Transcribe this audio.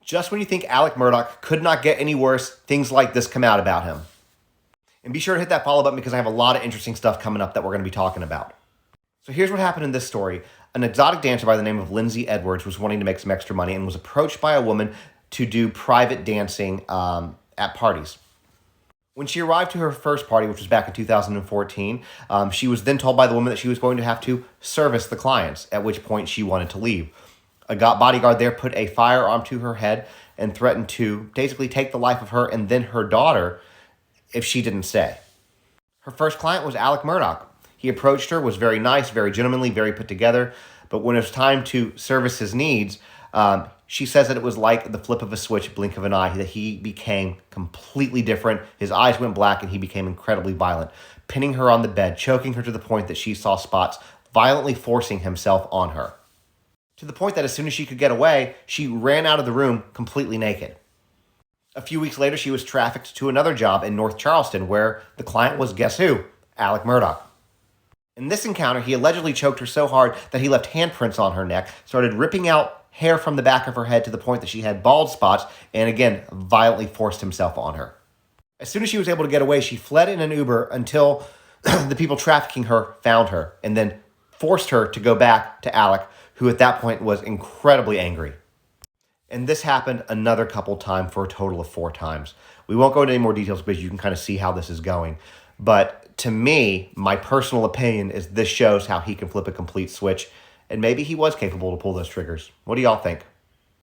Just when you think Alec Murdaugh could not get any worse, things like this come out about him. And be sure to hit that follow button because I have a lot of interesting stuff coming up that we're going to be talking about. So here's what happened in this story. An exotic dancer by the name of Lindsay Edwards was wanting to make some extra money and was approached by a woman to do private dancing at parties. When she arrived to her first party, which was back in 2014, she was then told by the woman that she was going to have to service the clients, at which point she wanted to leave. A bodyguard there put a firearm to her head and threatened to basically take the life of her and then her daughter if she didn't stay. Her first client was Alec Murdaugh. He approached her, was very nice, very gentlemanly, very put together, but when it was time to service his needs, she says that it was like the flip of a switch, blink of an eye, that he became completely different. His eyes went black and he became incredibly violent, pinning her on the bed, choking her to the point that she saw spots, violently forcing himself on her. To the point that as soon as she could get away, she ran out of the room completely naked. A few weeks later, she was trafficked to another job in North Charleston where the client was, guess who? Alec Murdaugh. In this encounter, he allegedly choked her so hard that he left handprints on her neck, started ripping out hair from the back of her head to the point that she had bald spots, and again, violently forced himself on her. As soon as she was able to get away, she fled in an Uber until the people trafficking her found her and then forced her to go back to Alec, who at that point was incredibly angry. And this happened another couple times for a total of 4 times. We won't go into any more details because you can kind of see how this is going. But to me, my personal opinion is this shows how he can flip a complete switch, and maybe he was capable to pull those triggers. What do y'all think?